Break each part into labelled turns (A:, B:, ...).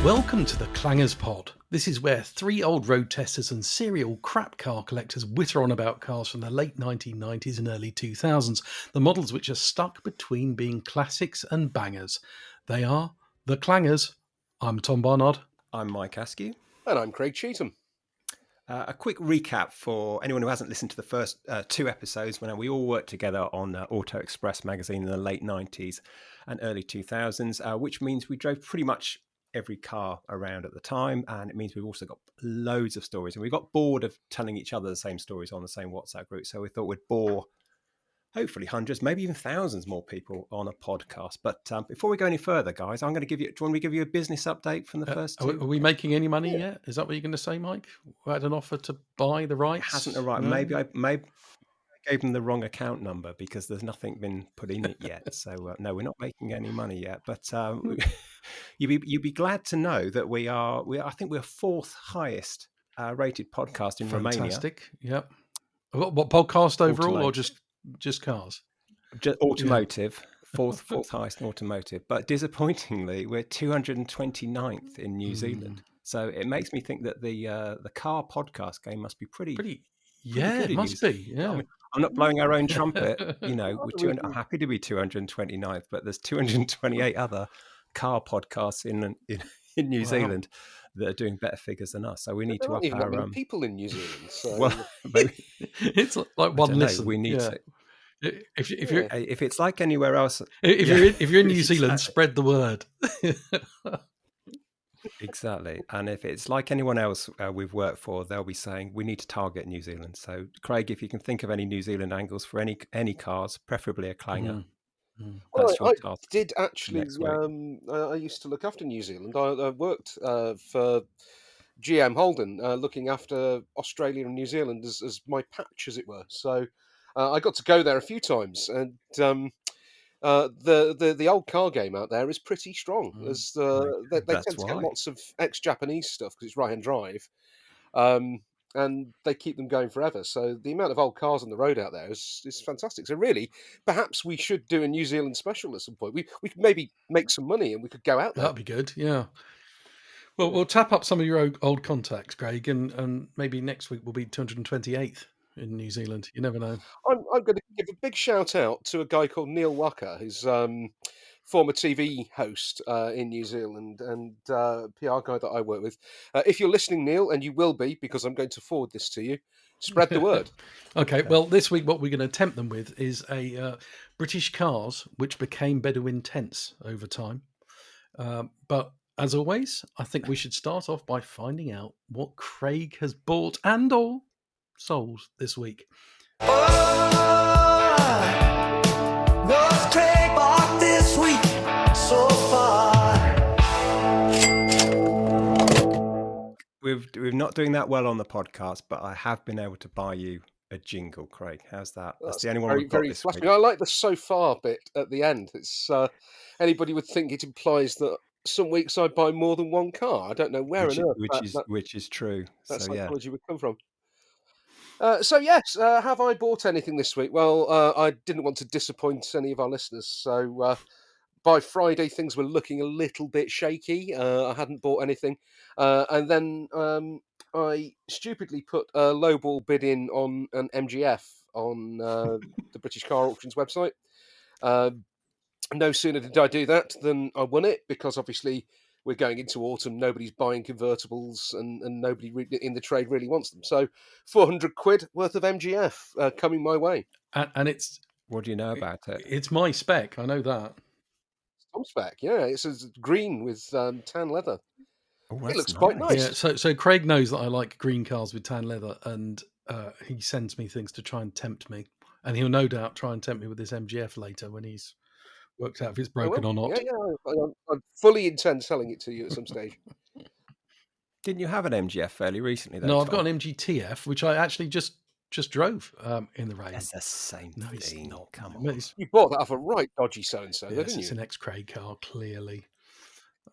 A: Welcome to the Clangers pod. This is where three old road testers and serial crap car collectors witter on about cars from the late 1990s and early 2000s, the models which are stuck between being classics and bangers. They are the Clangers. I'm Tom Barnard.
B: I'm Mike Askew.
C: And I'm Craig Cheetham.
B: A quick recap for anyone who hasn't listened to the first two episodes when we all worked together on Auto Express magazine in the late 90s and early 2000s, which means we drove pretty much every car around at the time, and it means we've also got loads of stories, and we got bored of telling each other the same stories on the same WhatsApp group, so we thought we'd bore hopefully hundreds, maybe even thousands more people on a podcast. But before we go any further, guys, I'm going to give you, do you want me to give you a business update from the first two?
A: Are we making any money yet? Is that what you're going to say, Mike? We had an offer to buy the rights?
B: It hasn't arrived. No? Maybe I gave them the wrong account number because there's nothing been put in it yet. So no, we're not making any money yet. But you'd be glad to know that we are. I think we're fourth highest rated podcast in Romania.
A: Fantastic. Yep. What podcast overall,
B: Automotive.
A: or just cars?
B: Just automotive. Fourth highest in automotive. But disappointingly, we're 229th in New Zealand. So it makes me think that the car podcast game must be pretty
A: yeah,
B: good
A: it must be. Yeah.
B: I mean, I'm not blowing our own trumpet. You know, I'm happy to be 229th, but there's 228 other car podcasts in New Zealand that are doing better figures than us. So we need to up our
C: people in New Zealand. So
B: well, maybe,
A: it's like one listen.
B: We need
A: to.
B: If it's like anywhere else,
A: if you're in New Zealand, spread the word.
B: Exactly. And if it's like anyone else we've worked for, they'll be saying we need to target New Zealand. So Craig, if you can think of any New Zealand angles for any cars, preferably a Clanger.
C: Well, I did actually. I used to look after New Zealand. I worked for GM Holden, looking after Australia and New Zealand as my patch, as it were. So I got to go there a few times, and the old car game out there is pretty strong. As they tend to get lots of ex-Japanese stuff because it's right-hand drive, and they keep them going forever. So the amount of old cars on the road out there is fantastic. So really, perhaps we should do a New Zealand special at some point. We could maybe make some money and we could go out there.
A: That'd be good. Yeah. Well, we'll tap up some of your old contacts, Craig, and maybe next week we'll be 228th in New Zealand. You never know.
C: I'm going to give a big shout out to a guy called Neil Walker, who's former TV host in New Zealand and PR guy that I work with. If you're listening, Neil, and you will be, because I'm going to forward this to you, spread the word.
A: Okay, well, this week what we're going to tempt them with is a British cars which became Bedouin tents over time. But as always, I think we should start off by finding out what Craig has bought and or sold this week.
D: What's Craig bought this week so far?
B: We're not doing that well on the podcast, but I have been able to buy you a jingle, Craig. How's that? That's the only one we've got this week.
C: I like the so far bit at the end. It's anybody would think it implies that some weeks I buy more than one car. I don't know where on earth
B: which is true.
C: That
B: so
C: psychology would come from. So yes, have I bought anything this week? Well, I didn't want to disappoint any of our listeners, so by Friday things were looking a little bit shaky. I hadn't bought anything, and then I stupidly put a lowball bid in on an MGF on the British Car Auctions website. No sooner did I do that than I won it, because obviously we're going into autumn, nobody's buying convertibles and nobody in the trade really wants them. So 400 quid worth of MGF coming my way.
A: And it's...
B: What do you know about it?
A: It's my spec, I know that.
C: Tom spec, yeah. It's green with tan leather.
B: Oh,
C: it looks quite nice.
A: Yeah, so Craig knows that I like green cars with tan leather, and he sends me things to try and tempt me. And he'll no doubt try and tempt me with this MGF later when he's worked out if it's broken or not.
C: Yeah. I fully intend selling it to you at some stage.
B: Didn't you have an MGF fairly recently, though?
A: No, I've got an MGTF, which I actually just drove in the rain.
B: That's the same thing.
A: It's not.
B: Come on.
C: You bought that off a right dodgy so-and-so,
A: yes,
C: didn't you?
A: It's an ex-Craig car, clearly.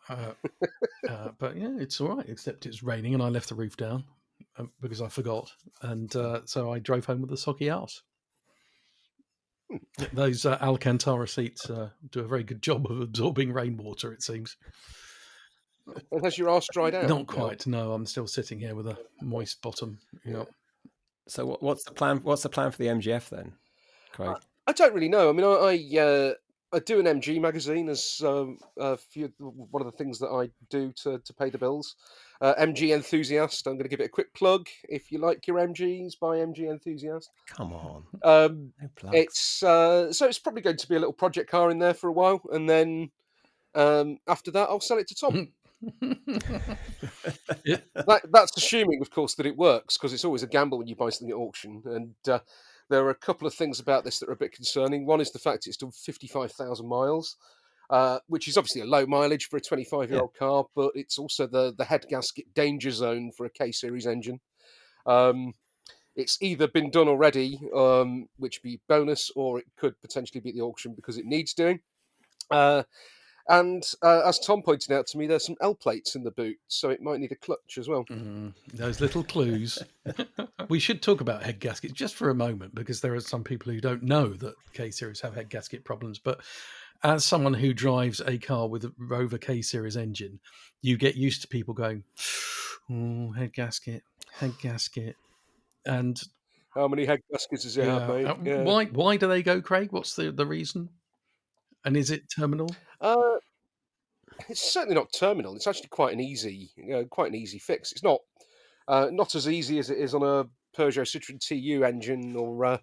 A: But yeah, it's all right, except it's raining and I left the roof down because I forgot. And so I drove home with a soggy arse. Those Alcantara seats do a very good job of absorbing rainwater, it seems.
C: And has your arse dried out?
A: Not quite. No, I'm still sitting here with a moist bottom. Yeah.
B: So what's the plan? What's the plan for the MGF then, Craig?
C: I don't really know. I mean, I do an MG magazine as one of the things that I do to pay the bills. MG Enthusiast. I'm going to give it a quick plug. If you like your MGs, buy MG Enthusiast.
B: Come on,
C: Um,
B: no plugs.
C: it's so it's probably going to be a little project car in there for a while, and then after that, I'll sell it to Tom. That's assuming, of course, that it works, because it's always a gamble when you buy something at auction. And there are a couple of things about this that are a bit concerning. One is the fact it's done 55,000 miles, which is obviously a low mileage for a 25-year-old car, but it's also the head gasket danger zone for a K-Series engine. It's either been done already, which would be bonus, or it could potentially be at the auction because it needs doing. And as Tom pointed out to me, there's some L plates in the boot, so it might need a clutch as well.
A: Those little clues. We should talk about head gaskets just for a moment, because there are some people who don't know that K-Series have head gasket problems. But as someone who drives a car with a Rover K-Series engine, you get used to people going, "Oh, head gasket. And
C: How many head gaskets does it have, mate? Yeah.
A: why do they go, Craig? What's the reason? And is it terminal?
C: It's certainly not terminal. It's actually quite an easy fix. It's not as easy as it is on a Peugeot Citroën TU engine or a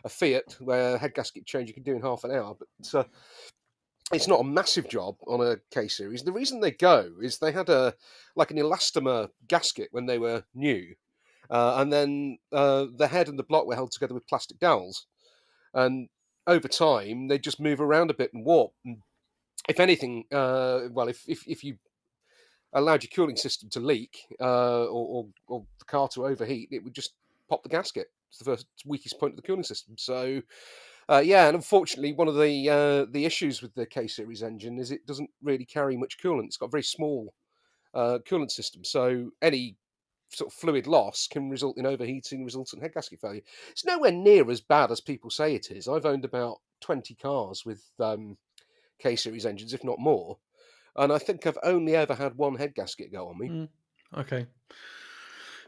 C: Fiat, where head gasket change you can do in half an hour. But it's not a massive job on a K-Series. The reason they go is they had an elastomer gasket when they were new, and then the head and the block were held together with plastic dowels, and over time they just move around a bit and warp. And if anything, if you allowed your cooling system to leak or the car to overheat, it would just pop the gasket. It's the first weakest point of the cooling system. So, and unfortunately, one of the issues with the K-Series engine is it doesn't really carry much coolant. It's got a very small coolant system, so any sort of fluid loss can result in overheating, resultant head gasket failure. It's nowhere near as bad as people say it is. I've owned about 20 cars with K-Series engines, if not more, and I think I've only ever had one head gasket go on me.
A: Okay.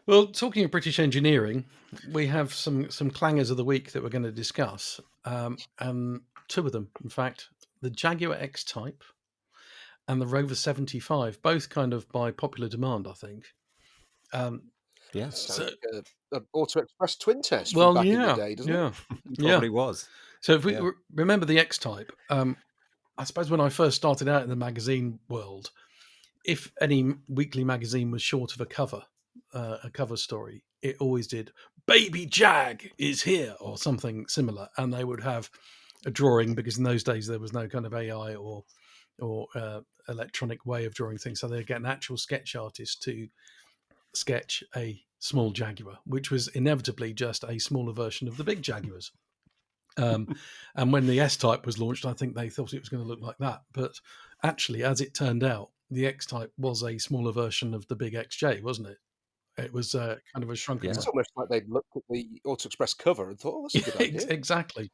A: Well, talking of British engineering, we have some clangers of the week that we're going to discuss, and two of them, in fact, the Jaguar X-Type and the Rover 75, both kind of by popular demand, I think.
C: Sounds like an Auto Express twin test from back in the day, doesn't it?
B: Probably was.
A: So if we remember the X-Type, I suppose when I first started out in the magazine world, if any weekly magazine was short of a cover story, it always did "Baby Jag is here" or something similar, and they would have a drawing, because in those days there was no kind of AI or electronic way of drawing things, so they'd get an actual sketch artist to sketch a small Jaguar, which was inevitably just a smaller version of the big Jaguars. And when the S-Type was launched, I think they thought it was going to look like that, but actually, as it turned out, the X-Type was a smaller version of the big XJ, wasn't it? It was kind of a shrunken.
C: It's almost like they'd looked at the Auto Express cover and thought, "Oh, that's a good idea."
A: Exactly.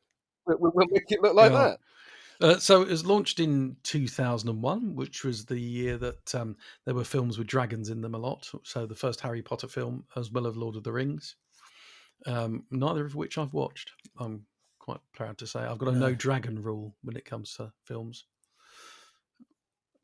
C: We'll make it look like that.
A: So it was launched in 2001, which was the year that there were films with dragons in them a lot. So the first Harry Potter film, as well as Lord of the Rings, neither of which I've watched. I'm quite proud to say I've got a no dragon rule when it comes to films.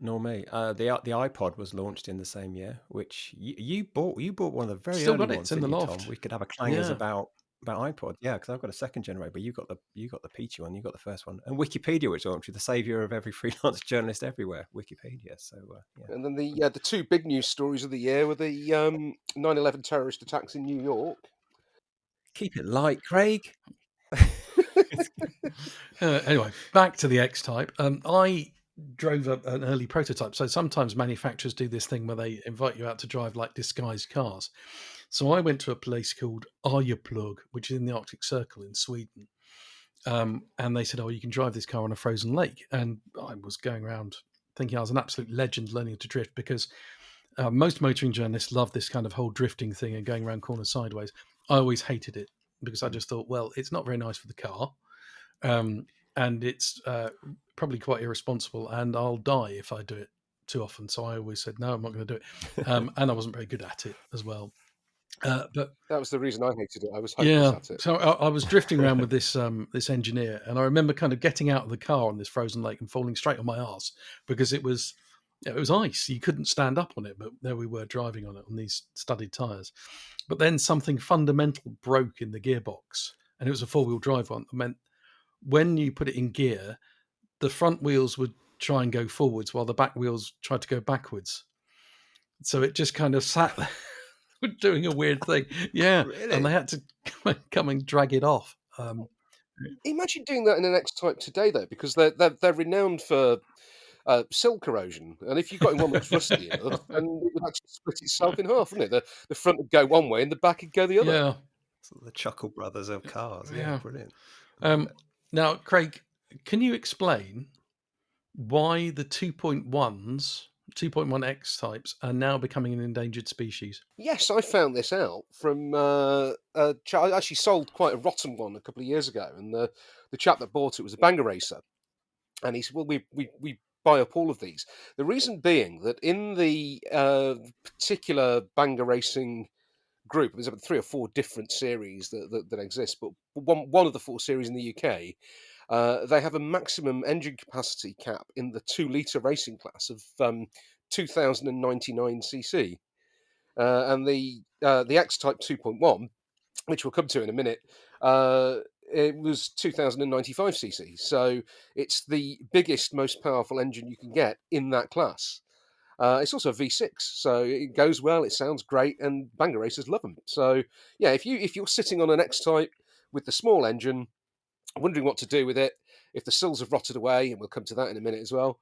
B: Nor me. The iPod was launched in the same year, which you bought. You bought one of the very
A: Still
B: early
A: got it,
B: ones.
A: it's in the
B: didn't you,
A: loft.
B: Tom? We could have a clangers about iPod. Yeah, because I've got a second generation, but you got the peachy one. You got the first one, and Wikipedia, which is the savior of every freelance journalist everywhere. Wikipedia. So
C: And then the two big news stories of the year were the 9/11 terrorist attacks in New York.
B: Keep it light, Craig.
A: Anyway, back to the X-Type. I drove an early prototype. So sometimes manufacturers do this thing where they invite you out to drive like disguised cars. So I went to a place called Arjeplog, which is in the Arctic Circle in Sweden. And they said, "Oh, you can drive this car on a frozen lake." And I was going around thinking I was an absolute legend learning to drift, because most motoring journalists love this kind of whole drifting thing and going around corners sideways. I always hated it, because I just thought, well, it's not very nice for the car. And it's probably quite irresponsible, and I'll die if I do it. too often, so I always said no, I'm not going to do it, and I wasn't very good at it as well. But
C: That was the reason I hated it. I was
A: yeah,
C: hopeless at it.
A: so I was drifting around with this engineer, and I remember kind of getting out of the car on this frozen lake and falling straight on my arse because it was ice. You couldn't stand up on it, but there we were driving on it on these studded tires. But then something fundamental broke in the gearbox, and it was a 4-wheel drive one. That meant when you put it in gear, the front wheels would try and go forwards while the back wheels tried to go backwards. So it just kind of sat there doing a weird thing. Yeah,
B: Really?
A: and they had to come and drag it off.
C: Imagine doing that in an X-Type today, though, because they're renowned for sill corrosion, and if you got in one that was rusty enough, then it would actually split itself in half, wouldn't it? The front would go one way and the back would go the other.
A: Yeah,
B: Sort of the Chuckle Brothers of cars. Yeah,
A: yeah.
B: brilliant.
A: Now, Craig, can you explain why the 2.1 X-types are now becoming an endangered species?
C: Yes, I found this out from I actually sold quite a rotten one a couple of years ago, and the chap that bought it was a banger racer, and he said, "Well, we buy up all of these." The reason being that in the particular banger racing group, there's about 3 or 4 different series that exist, but one of the 4 series in the UK, they have a maximum engine capacity cap in the 2-litre racing class of 2,099 cc. And the X-Type 2.1, which we'll come to in a minute, it was 2,095 cc. So it's the biggest, most powerful engine you can get in that class. It's also a V6, so it goes well. It sounds great, and banger racers love them. So yeah, if you're sitting on an X-Type with the small engine, wondering what to do with it, if the sills have rotted away, and we'll come to that in a minute as well,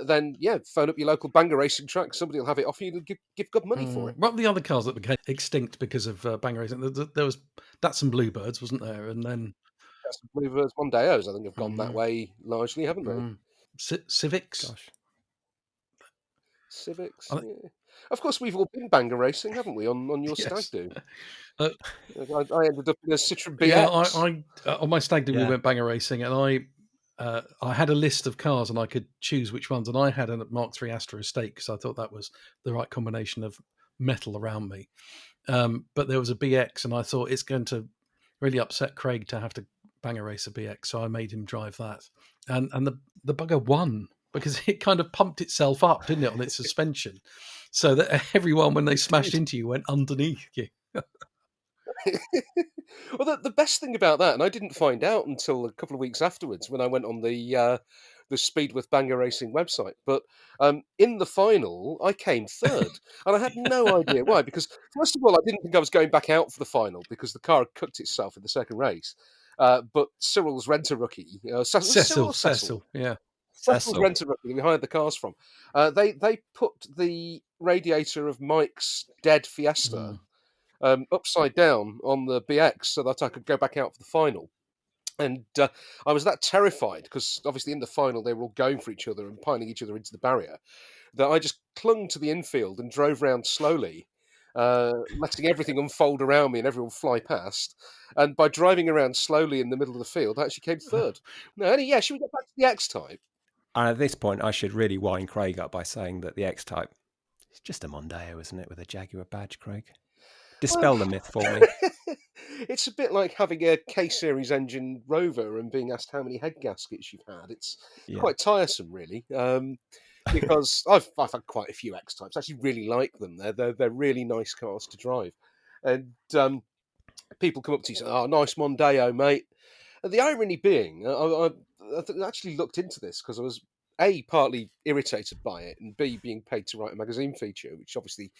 C: then yeah, phone up your local banger racing track. Somebody will have it off you and give good money for it.
A: What were the other cars that became extinct because of banger racing? There was Datsun Bluebirds, wasn't there? And then
C: That's the Bluebirds Mondeos, I think, have gone that way largely, haven't they?
A: Civics.
B: Gosh.
C: Civics, yeah. Of course, we've all been banger racing, haven't we? On your stag
A: Yes.
C: do.
A: Uh,
C: I ended up in a Citroen BX.
A: Yeah, I on my stag do we
B: Yeah.
A: went banger racing, and I had a list of cars and I could choose which ones, and I had a Mark III Astra Estate because I thought that was the right combination of metal around me. But there was a BX, and I thought it's going to really upset Craig to have to banger race a BX, so I made him drive that, and the bugger won because it kind of pumped itself up, didn't it, on its suspension, so that everyone when they smashed into you went underneath you.
C: Well, the best thing about that, and I didn't find out until a couple of weeks afterwards when I went on the Speed with Banger Racing website, but in the final, I came third, and I had no idea why. Because first of all, I didn't think I was going back out for the final because the car had cooked itself in the second race. But Cyril's rent-a-rookie,
A: Cecil, yeah.
C: Cecil's rent-a-rookie that we hired the cars from, they put the radiator of Mike's dead Fiesta upside down on the BX so that I could go back out for the final. And I was that terrified because obviously in the final they were all going for each other and piling each other into the barrier that I just clung to the infield and drove round slowly, letting everything unfold around me and everyone fly past. And by driving around slowly in the middle of the field, I actually came third. No, yeah, should we get back to the X-Type?
B: And at this point, I should really wind Craig up by saying that the X-Type is just a Mondeo, isn't it, with a Jaguar badge, Craig? Dispel the myth for me.
C: It's a bit like having a K-series engine Rover and being asked how many head gaskets you've had. It's quite tiresome, really, because I've had quite a few X-Types. I actually really like them. They're really nice cars to drive, and people come up to you and say, "Oh, nice Mondeo, mate." And the irony being, I actually looked into this because I was A, partly irritated by it, and B, being paid to write a magazine feature, which obviously,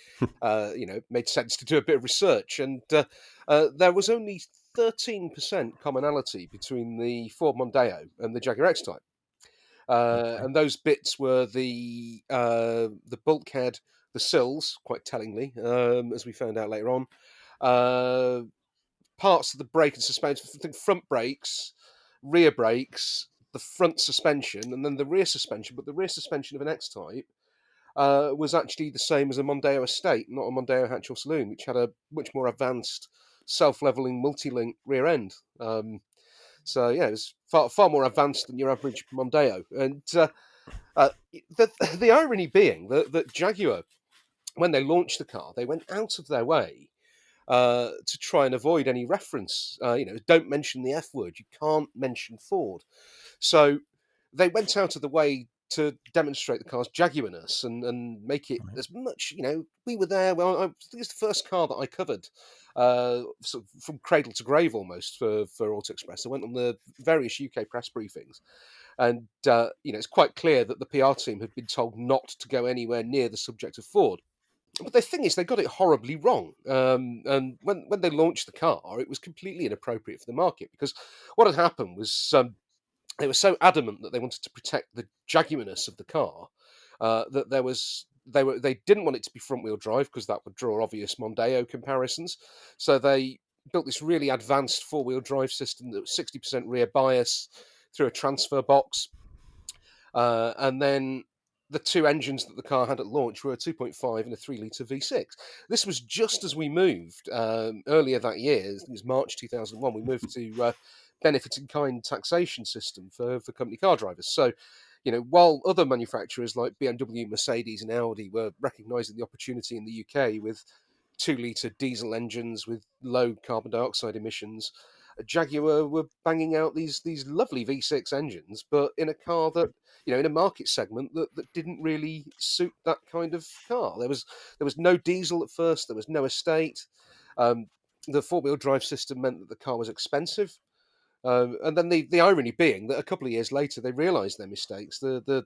C: made sense to do a bit of research. And there was only 13% commonality between the Ford Mondeo and the Jaguar X-Type. And those bits were the bulkhead, the sills, quite tellingly, as we found out later on, parts of the brake and suspension, front brakes, rear brakes, the front suspension, and then the rear suspension. But the rear suspension of an X-Type was actually the same as a Mondeo Estate, not a Mondeo Hatch or Saloon, which had a much more advanced self-leveling multi-link rear end. So yeah, it was far more advanced than your average Mondeo. And The irony being that Jaguar, when they launched the car, they went out of their way to try and avoid any reference. Don't mention the F word. You can't mention Ford. So they went out of the way to demonstrate the car's Jaguarness and make it
B: Right.
C: as much. We were there. Well, I think it's the first car that I covered, sort of from cradle to grave almost for Auto Express. I went on the various UK press briefings, and it's quite clear that the PR team had been told not to go anywhere near the subject of Ford. But the thing is, they got it horribly wrong. And when they launched the car, it was completely inappropriate for the market, because what had happened was they were so adamant that they wanted to protect the Jaguarness of the car that they didn't want it to be front wheel drive, because that would draw obvious Mondeo comparisons. So they built this really advanced 4-wheel drive system that was 60% rear bias through a transfer box, and then the two engines that the car had at launch were a 2.5 and a 3-litre V6. This was just as we moved earlier that year, I think it was March 2001, we moved to benefit in kind taxation system for company car drivers. So, while other manufacturers like BMW, Mercedes, and Audi were recognising the opportunity in the UK with 2-litre diesel engines with low carbon dioxide emissions, Jaguar were banging out these lovely V6 engines, but in a car that, in a market segment that didn't really suit that kind of car. There was no diesel at first. There was no estate. The 4-wheel drive system meant that the car was expensive. And then the irony being that a couple of years later they realised their mistakes. The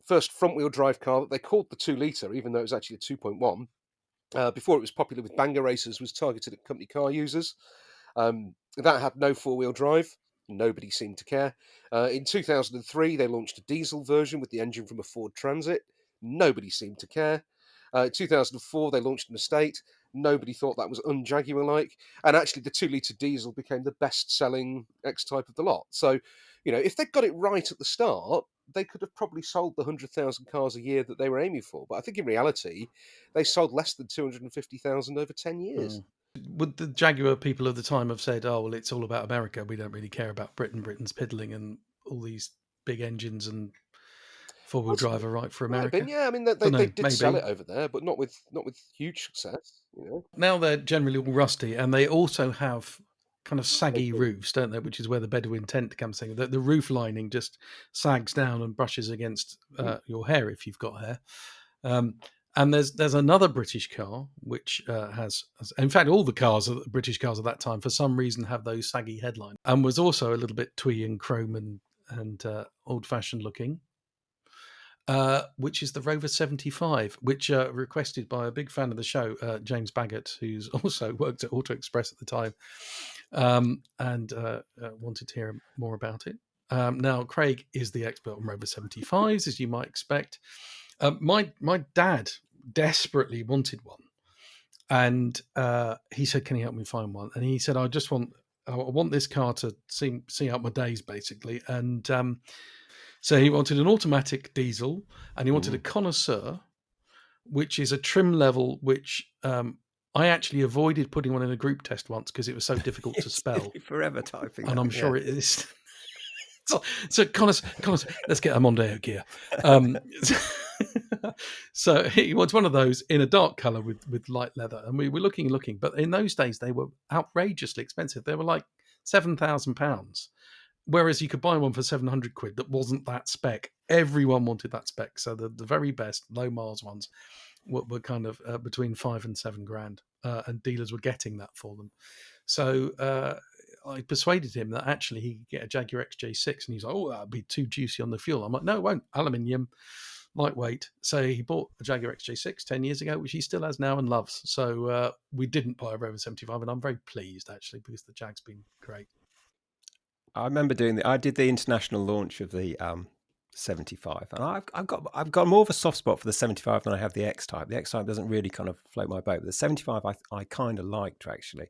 C: first front-wheel drive car that they called the 2-litre, even though it was actually a 2.1, before it was popular with banger racers, was targeted at company car users. That had no 4-wheel drive. Nobody seemed to care. In 2003, they launched a diesel version with the engine from a Ford Transit. Nobody seemed to care. In 2004, they launched an estate. Nobody thought that was un-Jaguar-like. And actually, the 2-litre diesel became the best-selling X-Type of the lot. So, if they got it right at the start, they could have probably sold the 100,000 cars a year that they were aiming for. But I think in reality, they sold less than 250,000 over 10 years.
A: Would the Jaguar people of the time have said, "Oh, well, it's all about America. We don't really care about Britain. Britain's piddling, and all these big engines and 4-wheel drive are right for
C: Might have
A: America"?
C: been, yeah. I mean,
A: Don't
C: they
A: know.
C: did sell
A: Maybe
C: it over there, but not with huge success.
A: now they're generally all rusty, and they also have kind of saggy
C: do.
A: roofs, don't they? Which is where the Bedouin tent comes in. The roof lining just sags down and brushes against your hair if you've got hair. And there's another British car which has, in fact, all the cars, British cars of that time, for some reason have those saggy headlines, and was also a little bit twee and chrome and old-fashioned looking. Which is the Rover 75, which requested by a big fan of the show, James Baggott, who's also worked at Auto Express at the time, and wanted to hear more about it. Now, Craig is the expert on Rover 75s, as you might expect. My dad desperately wanted one, and he said, "Can you help me find one?" And he said, I want this car to see out my days, basically. And so he wanted an automatic diesel, and he wanted a connoisseur, which is a trim level which I actually avoided putting one in a group test once because it was so difficult to spell.
B: Forever typing.
A: And
B: that,
A: I'm
B: yeah.
A: sure it is. So connoisseur, let's get a Mondeo gear. So he wants one of those in a dark colour with light leather. And we were looking, but in those days they were outrageously expensive. They were like £7,000. Whereas you could buy one for 700 quid that wasn't that spec. Everyone wanted that spec. So the very best low miles ones were kind of between 5 and 7 grand. And dealers were getting that for them. So I persuaded him that actually he could get a Jaguar XJ6. And he's like, "Oh, that'd be too juicy on the fuel." I'm like, "No, it won't. Aluminium, lightweight." So he bought a Jaguar XJ6 10 years ago, which he still has now and loves. So we didn't buy a Rover 75. And I'm very pleased, actually, because the Jag's been great.
B: I remember I did the international launch of the 75, and I've got more of a soft spot for the 75 than I have the X-Type. The X-Type doesn't really kind of float my boat, but the 75 I kind of liked, actually.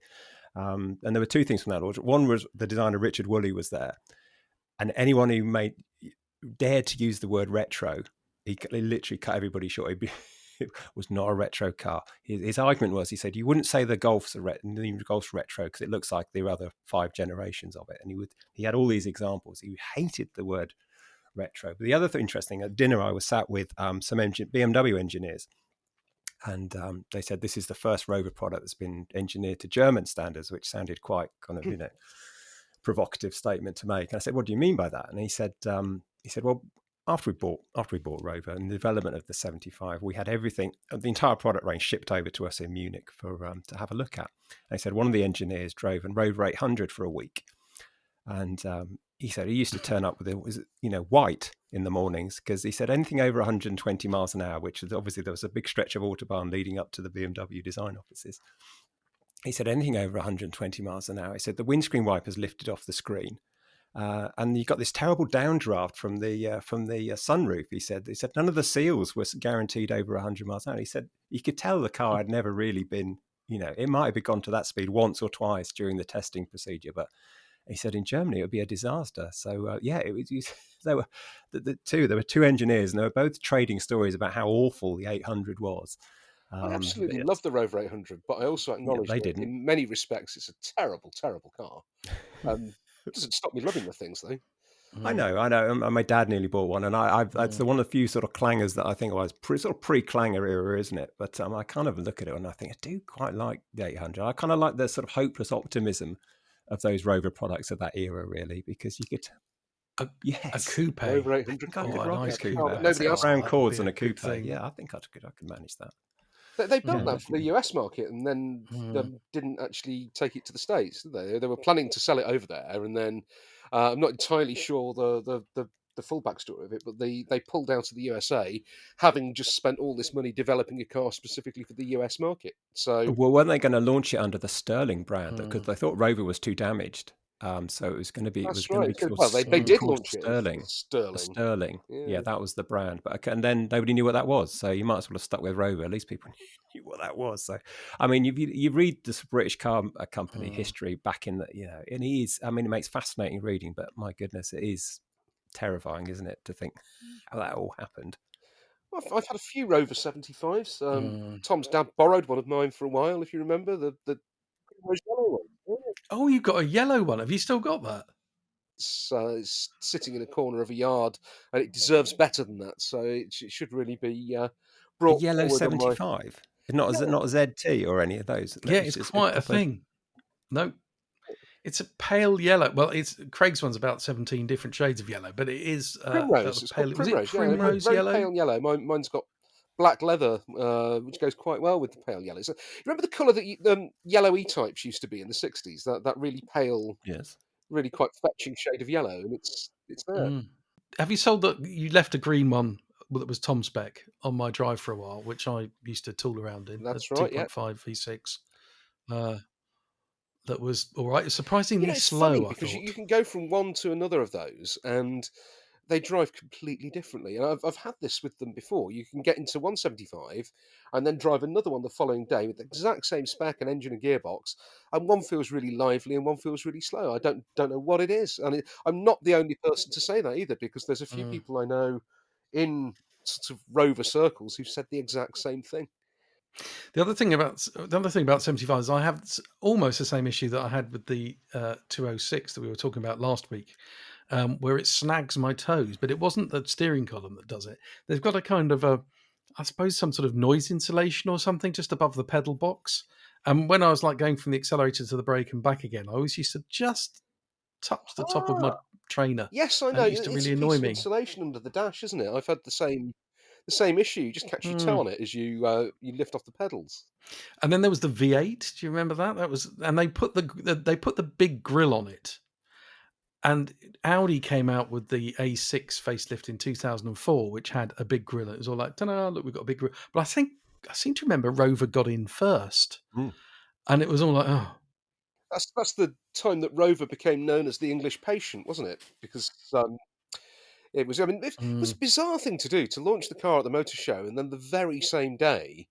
B: And there were two things from that launch. One was the designer Richard Woolley was there, and anyone who dared to use the word retro, he literally cut everybody short. It was not a retro car. His argument was, he said, you wouldn't say the Golf's Golf's retro because it looks like the other 5 generations of it. And he had all these examples. He hated the word retro. But the other thing interesting, at dinner I was sat with some BMW engineers, and they said this is the first Rover product that's been engineered to German standards, which sounded quite kind of provocative statement to make. And I said, what do you mean by that? And he said, well, after we bought Rover and the development of the 75, we had everything, the entire product range shipped over to us in Munich for to have a look at. And he said one of the engineers drove a Rover 800 for a week, and he said he used to turn up with it was white in the mornings, because he said anything over 120 miles an hour, which is obviously there was a big stretch of autobahn leading up to the BMW design offices. He said anything over 120 miles an hour, he said the windscreen wipers lifted off the screen. And you got this terrible downdraft from the sunroof. He said none of the seals were guaranteed over 100 miles an hour. He said you could tell the car had never really been, it might have gone to that speed once or twice during the testing procedure, but he said in Germany it would be a disaster. So it was. There were two engineers, and they were both trading stories about how awful the 800 was.
C: I absolutely love the Rover 800, but I also acknowledge that in many respects it's a terrible, terrible car. It doesn't stop me loving the things, though.
B: I know. My dad nearly bought one, and it's one of the few sort of clangers that I think was sort of pre-clanger era, isn't it? But I kind of look at it and I think I do quite like the 800. I kind of like the sort of hopeless optimism of those Rover products of that era, really, because you could.
A: A coupe.
C: Rover 800.
B: Nobody else. Round cords and a coupe. Yeah, I think I could manage that.
C: They built that for the US market, and then didn't actually take it to the States, did they? They were planning to sell it over there, and then I'm not entirely sure the full backstory of it, but they pulled out of the USA, having just spent all this money developing a car specifically for the US market. So,
B: well, weren't they going to launch it under the Sterling brand? Because they thought Rover was too damaged. So it was going to be.
C: That's
B: going
C: right.
B: to be
C: Well, they did launch
B: Sterling.
C: Sterling.
B: Yeah, that was the brand. But and then nobody knew what that was. So you might as well have stuck with Rover. At least people knew what that was. So, I mean, you read the British car company history back in the, and it is. I mean, it makes fascinating reading. But my goodness, it is terrifying, isn't it, to think how that all happened.
C: Well, I've had a few Rover 75s. Tom's dad borrowed one of mine for a while, if you remember the yellow one.
A: Oh, you've got a yellow one. Have you still got that?
C: It's sitting in a corner of a yard, and it deserves better than that. So it should really be brought.
B: A yellow 75, not a ZT or any of those.
A: Yeah, it's quite a thing. No, it's a pale yellow. Well, Craig's one's about 17 different shades of yellow, but it is
C: primrose. It's called primrose.
A: Was it primrose yellow?
C: Pale yellow. Mine's got black leather, which goes quite well with the pale yellow. So, you remember the colour that yellow E-types used to be in the 60s? That really pale, really quite fetching shade of yellow, and it's there.
A: Have you sold that? You left a green one that was Tom spec on my drive for a while, which I used to tool around in.
C: That's right.
A: 2.5 V6. That was all right. It's surprisingly slow.
C: Funny because you can go from one to another of those, and they drive completely differently. And I've had this with them before. You can get into 175 and then drive another one the following day with the exact same spec and engine and gearbox, and one feels really lively and one feels really slow. I don't know what it is, and I'm not the only person to say that either, because there's a few people I know in sort of Rover circles who've said the exact same thing.
A: The other thing about 75 is I have almost the same issue that I had with the 206 that we were talking about last week, where it snags my toes. But it wasn't the steering column that does it. They've got a kind of I suppose some sort of noise insulation or something just above the pedal box. And when I was like going from the accelerator to the brake and back again, I always used to just touch the top of my trainer.
C: Yes, I know.
A: It used to really annoy me.
C: Insulation under the dash, isn't it? I've had the same issue. You just catch your toe on it as you lift off the pedals.
A: And then there was the V8. Do you remember that? That was, and they put the big grille on it. And Audi came out with the A6 facelift in 2004, which had a big grille. It was all like, ta-da, look, we've got a big grille. But I seem to remember Rover got in first, and it was all like, oh.
C: That's the time that Rover became known as the English patient, wasn't it? Because it was. I mean, it was a bizarre thing to do, to launch the car at the motor show and then the very same day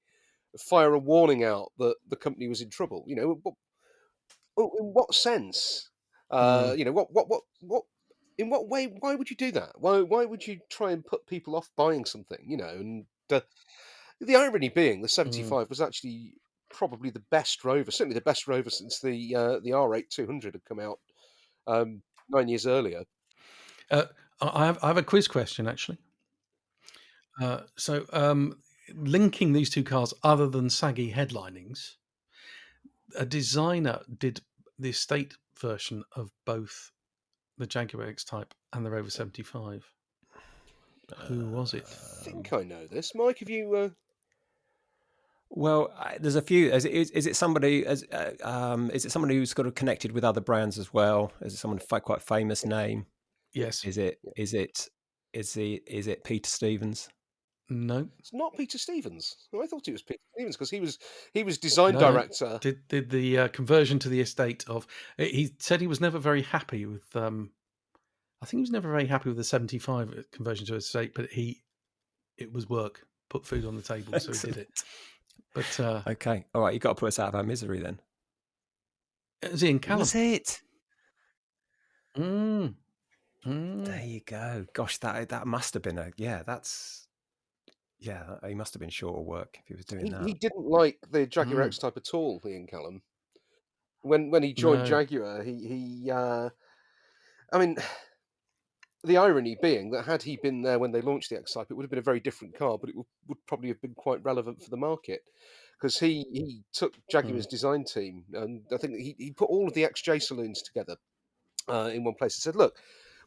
C: fire a warning out that the company was in trouble. You know, in what sense? You know, what? In what way? Why would you do that? Why would you try and put people off buying something? You know, and the irony being, the 75 was actually probably the best Rover, certainly the best Rover since the R8 200 had come out 9 years earlier.
A: I have a quiz question, actually. Linking these two cars, other than saggy headlinings, a designer did the estate version of both the Jaguar X-Type and the Rover 75. Who was it?
C: I think I know this. Mike, have you...
B: Well, there's a few. Is it somebody? Is it somebody who's sort of connected with other brands as well? Is it someone quite famous name?
A: Yes.
B: Is it Peter Stevens?
A: No.
C: It's not Peter Stevens. I thought it was Peter Stevens because he was design
A: No.
C: director.
A: Did the conversion to the estate of... He said he was never very happy with... I think he was never very happy with the 75 conversion to estate, but it was work. Put food on the table, so he did it. But
B: okay, all right, you got to put us out of our misery then.
A: It was Ian Callum.
B: Was it?
A: Mm.
B: There you go. Gosh, that must have been he must have been short of work if he was doing that.
C: He didn't like the Jaguar X-Type at all, Ian Callum. When he joined Jaguar, I mean, the irony being that had he been there when they launched the X-Type, it would have been a very different car, but it would probably have been quite relevant for the market because he took Jaguar's design team, and I think he put all of the XJ saloons together in one place and said, look,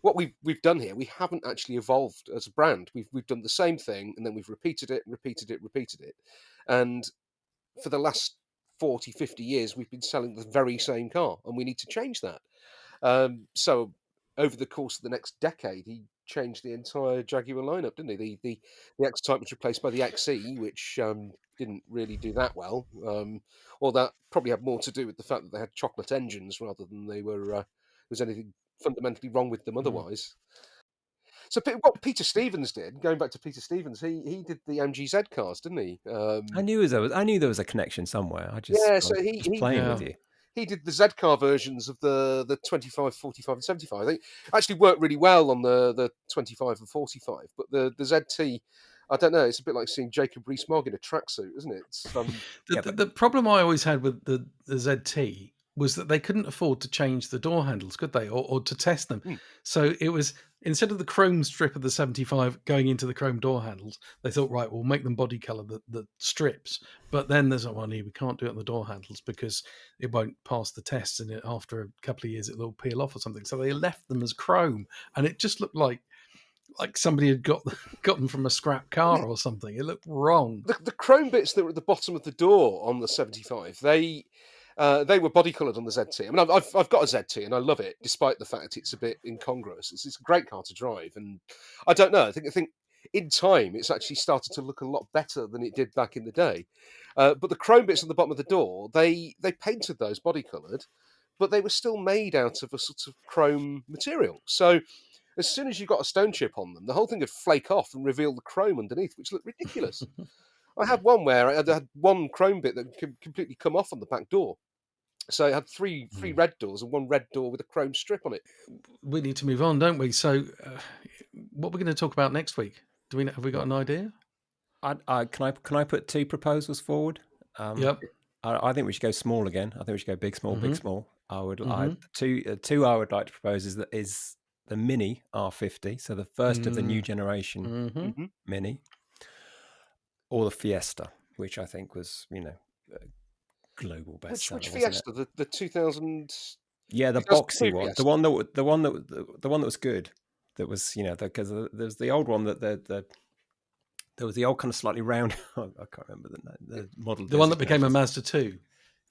C: what we've done here, we haven't actually evolved as a brand. We've done the same thing, and then we've repeated it, and for the last 40, 50 years, we've been selling the very same car, and we need to change that. So over the course of the next decade, he changed the entire Jaguar lineup, didn't he? The X-Type was replaced by the XE, which didn't really do that well. Or that probably had more to do with the fact that they had chocolate engines rather than there was anything fundamentally wrong with them otherwise. So what Peter Stevens did, going back to Peter Stevens, he did the MGZ cars, didn't he?
B: I knew there was a connection somewhere. I just playing with you.
C: He did the Z car versions of the 25, 45, and 75. I think actually worked really well on the 25 and 45, but the ZT, I don't know. It's a bit like seeing Jacob Rees-Mogg in a tracksuit, isn't it? It's,
A: the problem I always had with the ZT was that they couldn't afford to change the door handles, could they, or to test them? So it was, instead of the chrome strip of the 75 going into the chrome door handles, they thought, right, we'll make them body colour the strips. But then there's we can't do it on the door handles because it won't pass the tests, and after a couple of years it'll peel off or something. So they left them as chrome, and it just looked like somebody had got them from a scrap car or something. It looked wrong.
C: The chrome bits that were at the bottom of the door on the 75, they were body coloured on the ZT. I mean, I've got a ZT and I love it, despite the fact it's a bit incongruous. It's a great car to drive, and I don't know. I think in time it's actually started to look a lot better than it did back in the day. But the chrome bits on the bottom of the door, they painted those body coloured, but they were still made out of a sort of chrome material. So as soon as you got a stone chip on them, the whole thing would flake off and reveal the chrome underneath, which looked ridiculous. I had one where I had one chrome bit that could completely come off on the back door. So it had three red doors and one red door with a chrome strip on it.
A: We need to move on, don't we? So what we're going to talk about next week? Have we got an idea?
B: Can I put two proposals forward?
A: Yep.
B: I think we should go small again. I think we should go big, small, big, small. I would two I would like to propose is the Mini R50, so the first of the new generation Mini, or the Fiesta, which I think was global bestseller.
C: Which Fiesta? The 2000?
B: Yeah, the boxy one, Fiesta. the one that was good. That was because there's the old one that there was the old kind of slightly round. I can't remember the model.
A: The one that became a Mazda 2.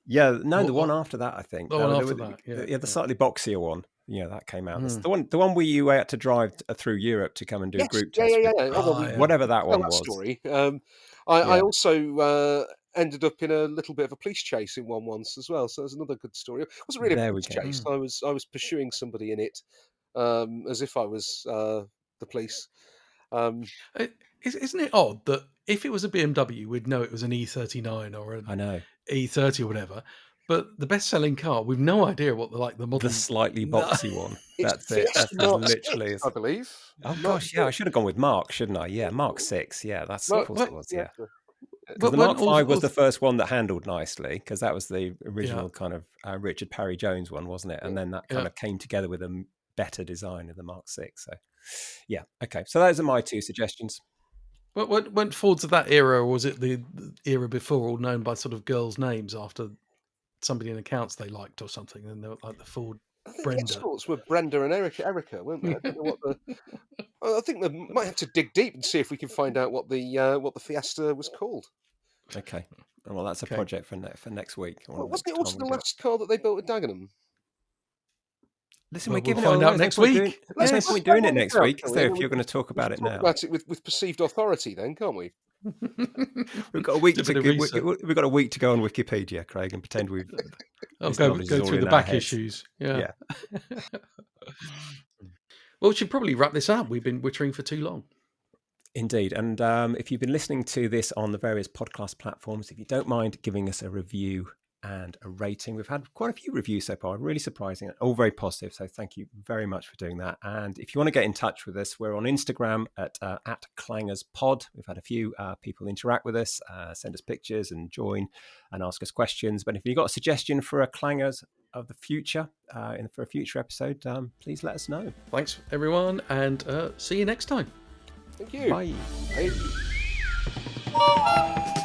B: Yeah, no, the one after that, I think.
A: The one after that,
B: yeah, the slightly boxier one. Yeah, that came out. The one where you had to drive through Europe to come and do a group test. Whatever that one was.
C: Story. I also ended up in a little bit of a police chase in one once as well. So there's another good story. It wasn't really a police chase. I was pursuing somebody in it as if I was the police.
A: Isn't it odd that if it was a BMW, we'd know it was an E39 or an E30 or whatever? But the best-selling car, we've no idea what the model.
B: The slightly boxy one. That's it. That's literally.
C: I believe.
B: Oh gosh, yeah. I should have gone with Mark, shouldn't I? Yeah, Mark 6. Yeah, that's of course it was. Yeah. But the Mark 5 was the first one that handled nicely because that was the original kind of Richard Parry Jones one, wasn't it? And then that kind of came together with a better design of the Mark 6. So Yeah. Okay. So those are my two suggestions.
A: But went Fords of that era, or was it the era before, all known by sort of girls' names after somebody in accounts they liked or something? And they were like the Ford
C: I think the
A: Brenda.
C: escorts were Brenda and Erica, weren't they? I don't know what the. I think they might have to dig deep and see if we can find out what the Fiesta was called.
B: Okay. Well, that's a
A: Okay.
B: project for next week. Or
C: Well, wasn't it
B: next
C: also
B: time
C: the
B: we do it.
C: last car that they built at Dagenham?
B: Listen,
A: Well,
B: we're giving
A: we'll
B: it
A: find
B: away.
A: out
B: There's
A: next
B: no point
A: week.
B: doing- There's no
C: Let's
B: point doing it
C: find
B: next
C: out,
B: week,
C: shall
B: is
C: we?
B: there?
C: And
B: If
C: we
B: you're going to
C: can-
B: talk about
C: we
B: it
C: can talk
B: now,
C: about it with perceived authority, then, can't we?
B: we've got a week
A: Do a
B: to
A: bit of
B: go.
A: research.
B: We've got a week to go on Wikipedia, Craig, and pretend we've.
A: I'll
B: this
A: go
B: knowledge is all
A: through
B: in
A: the
B: our
A: back
B: heads.
A: issues. Yeah.
B: Yeah.
A: Well, we should probably wrap this up. We've been wittering for too long.
B: Indeed. And if you've been listening to this on the various podcast platforms, if you don't mind giving us a review and a rating, we've had quite a few reviews so far, really surprising, all very positive. So thank you very much for doing that. And if you want to get in touch with us, we're on Instagram at Clangers Pod. We've had a few people interact with us, send us pictures and join and ask us questions. But if you've got a suggestion for a Clangers of the future, for a future episode, please let us know.
A: Thanks, everyone, and see you next time.
C: Thank you.
B: Bye.
C: Bye.